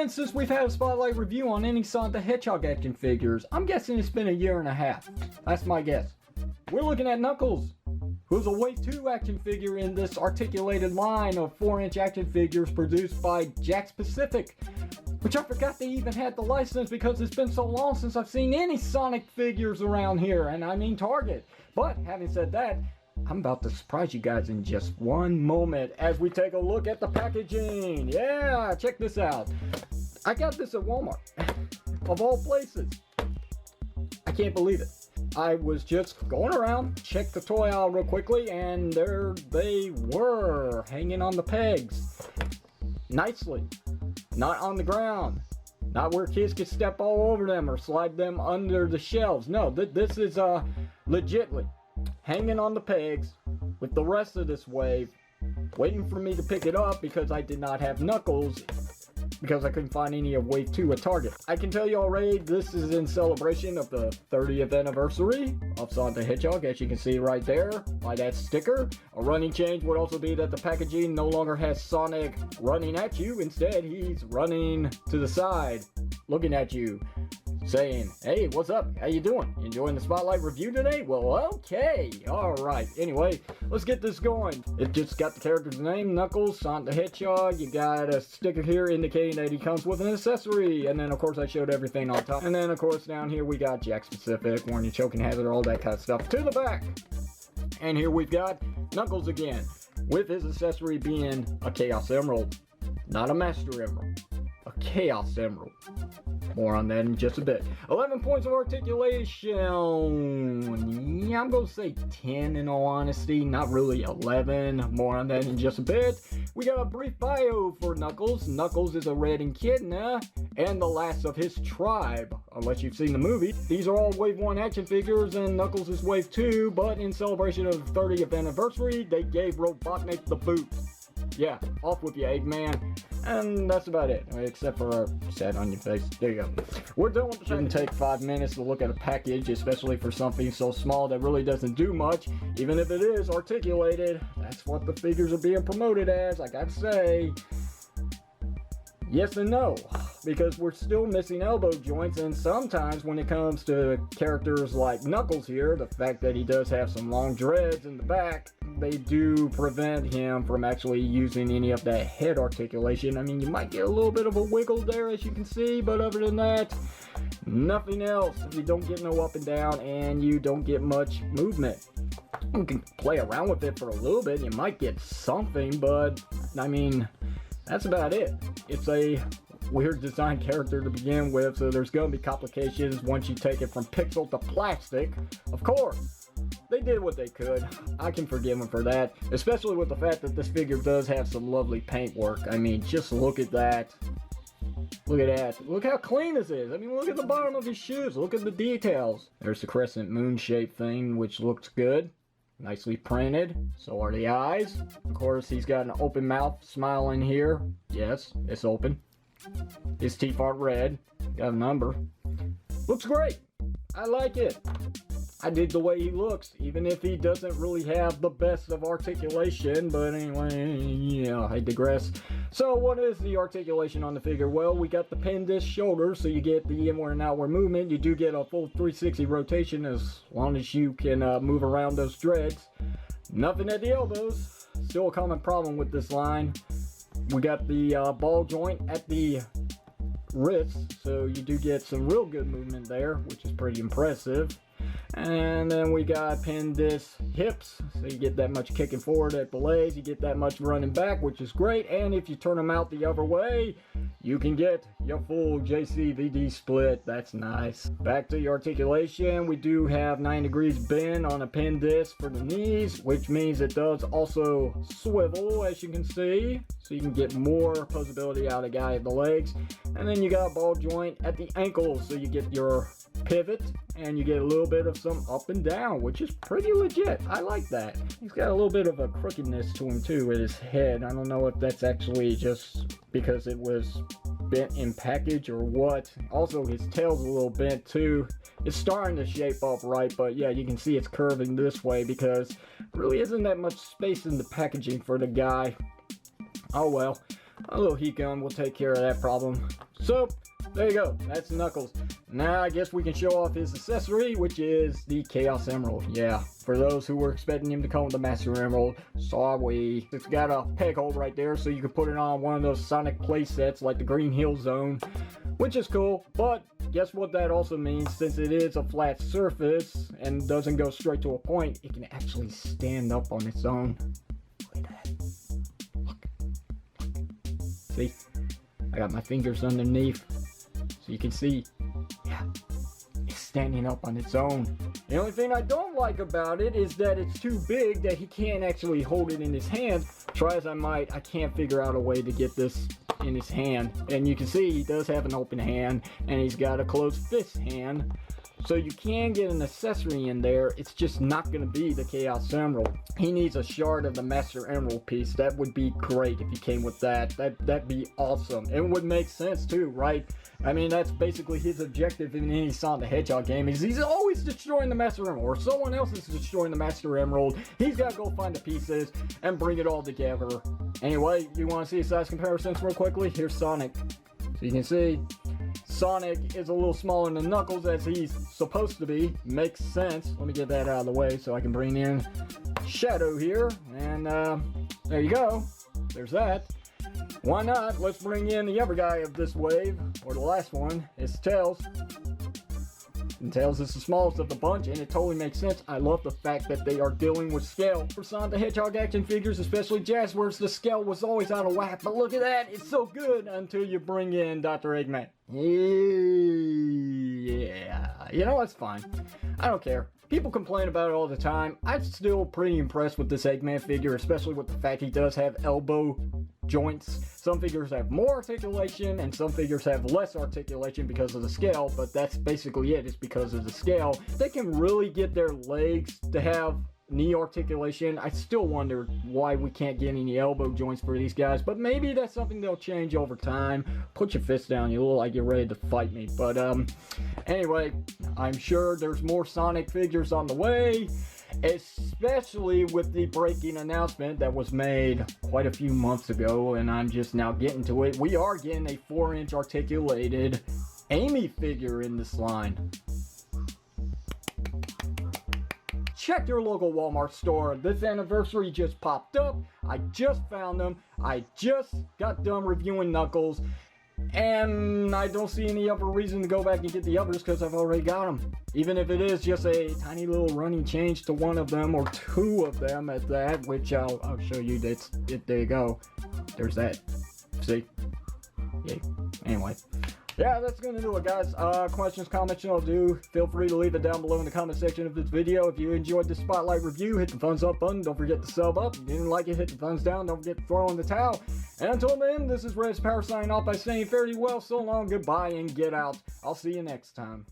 been since we've had a spotlight review on any Sonic the Hedgehog action figures? I'm guessing it's been a year and a half. That's my guess. We're looking at Knuckles, who's a Wave 2 action figure in this articulated line of 4-inch action figures produced by Jakks Pacific, which I forgot they even had the license because it's been so long since I've seen any Sonic figures around here, and I mean Target. But having said that, I'm about to surprise you guys in just one moment as we take a look at the packaging. Yeah, check this out. I got this at Walmart, of all places. I can't believe it. I was just going around, checked the toy aisle real quickly, and there they were, hanging on the pegs. Nicely. Not on the ground. Not where kids could step all over them or slide them under the shelves. No, this is legitly hanging on the pegs with the rest of this wave, waiting for me to pick it up because I did not have Knuckles, because I couldn't find any of Wave 2 at Target. I can tell you already, this is in celebration of the 30th anniversary of Sonic the Hedgehog, as you can see right there by that sticker. A running change would also be that the packaging no longer has Sonic running at you. Instead, he's running to the side, looking at you, saying, "Hey, what's up? How you doing? Enjoying the spotlight review today?" Well, okay, alright. Anyway, let's get this going. It just got the character's name, Knuckles, Sonic the Hedgehog. You got a sticker here indicating that he comes with an accessory. And then, of course, I showed everything on top. And then, of course, down here we got Jakks Pacific, warning, choking hazard, all that kind of stuff. To the back. And here we've got Knuckles again, with his accessory being a Chaos Emerald. Not a Master Emerald. A Chaos Emerald. More on that in just a bit. 11 points of articulation. Yeah, I'm going to say 10 in all honesty. Not really 11. More on that in just a bit. We got a brief bio for Knuckles. Knuckles is a red echidna and the last of his tribe, unless you've seen the movie. These are all Wave 1 action figures and Knuckles is Wave 2, but in celebration of the 30th anniversary, they gave Robotnik the boot. Yeah, off with you, Eggman. And that's about it, except for a sad on your face. There you go. We're done with the package. Shouldn't take 5 minutes to look at a package, especially for something so small that really doesn't do much. Even if it is articulated, that's what the figures are being promoted as. I gotta say, yes and no, because we're still missing elbow joints, and sometimes when it comes to characters like Knuckles here, the fact that he does have some long dreads in the back, they do prevent him from actually using any of that head articulation. I mean, you might get a little bit of a wiggle there, as you can see, but other than that, nothing else. You don't get no up and down, and you don't get much movement. You can play around with it for a little bit, you might get something, but I mean, that's about it. It's a weird design character to begin with, so there's going to be complications once you take it from pixel to plastic. Of course, they did what they could. I can forgive them for that, especially with the fact that this figure does have some lovely paint work. I mean, just look at that. Look at that. Look how clean this is. I mean, look at the bottom of his shoes. Look at the details. There's the crescent moon shape thing, which looks good. Nicely printed. So are the eyes. Of course, he's got an open mouth smile in here. Yes, it's open. His teeth aren't red. Got a number. Looks great. I like it. I dig the way he looks, even if he doesn't really have the best of articulation. But anyway, yeah, I digress. So what is the articulation on the figure? Well, we got the pin disc shoulder, so you get the inward and outward movement. You do get a full 360 rotation as long as you can move around those dreads. Nothing at the elbows. Still a common problem with this line. We got the ball joint at the wrist, so you do get some real good movement there, which is pretty impressive. And then we got pin disc hips, so you get that much kicking forward at the legs, you get that much running back, which is great. And if you turn them out the other way, you can get your full JCVD split. That's nice. Back to the articulation, we do have 9 degrees bend on a pin disc for the knees, which means it does also swivel, as you can see, so you can get more posability out of the guy at the legs. And then you got a ball joint at the ankles, so you get your pivot and you get a little bit of some up and down, which is pretty legit. I like that. He's got a little bit of a crookedness to him too with his head. I don't know if that's actually just because it was bent in package or what. Also, his tail's a little bent too. It's starting to shape up right, but yeah, you can see it's curving this way because there really isn't that much space in the packaging for the guy. Oh well. A little heat gun will take care of that problem. So, there you go. That's Knuckles. Now, I guess we can show off his accessory, which is the Chaos Emerald. Yeah, for those who were expecting him to come with the Master Emerald, sorry. It's got a peg hole right there, so you can put it on one of those Sonic play sets like the Green Hill Zone, which is cool. But guess what that also means? Since it is a flat surface and doesn't go straight to a point, it can actually stand up on its own. Look at that. Look. See? I got my fingers underneath, so you can see. Yeah, it's standing up on its own. The only thing I don't like about it is that it's too big that he can't actually hold it in his hand. Try as I might, I can't figure out a way to get this in his hand. And you can see he does have an open hand, and he's got a closed fist hand. So you can get an accessory in there, it's just not going to be the Chaos Emerald. He needs a shard of the Master Emerald piece. That would be great if he came with that. That'd be awesome. It would make sense too, right? I mean, that's basically his objective in any Sonic the Hedgehog game, is he's always destroying the Master Emerald, or someone else is destroying the Master Emerald. He's got to go find the pieces and bring it all together. Anyway, you want to see size comparisons real quickly? Here's Sonic. So you can see Sonic is a little smaller than Knuckles, as he's supposed to be. Makes sense. Let me get that out of the way so I can bring in Shadow here. And there you go. There's that. Why not? Let's bring in the other guy of this wave, or the last one. It's Tails. And Tails is the smallest of the bunch, and it totally makes sense. I love the fact that they are dealing with scale. For Sonic the Hedgehog action figures, especially Jazzwares, the scale was always out of whack. But look at that, it's so good until you bring in Dr. Eggman. Yeah, you know, it's fine. I don't care. People complain about it all the time. I'm still pretty impressed with this Eggman figure, especially with the fact he does have elbow joints. Some figures have more articulation and some figures have less articulation because of the scale, but that's basically it. It's because of the scale. They can really get their legs to have knee articulation. I still wonder why we can't get any elbow joints for these guys, but maybe that's something they'll change over time. Put your fist down, you look like you're ready to fight me. But anyway, I'm sure there's more Sonic figures on the way, especially with the breaking announcement that was made quite a few months ago, and I'm just now getting to it. We are getting a 4-inch articulated Amy figure in this line. Check your local Walmart store. This anniversary just popped up. I just found them. I just got done reviewing Knuckles, and I don't see any other reason to go back and get the others because I've already got them. Even if it is just a tiny little running change to one of them, or two of them at that, which I'll show you. That's it. There you go. There's that. See? Yay. Anyway. Yeah, that's going to do it, guys. Questions, comments, do. Feel free to leave it down below in the comment section of this video. If you enjoyed this spotlight review, hit the thumbs up button. Don't forget to sub up. If you didn't like it, hit the thumbs down. Don't forget to throw in the towel. And until then, this is Red's Power signing off by saying fare thee well, so long, goodbye, and get out. I'll see you next time.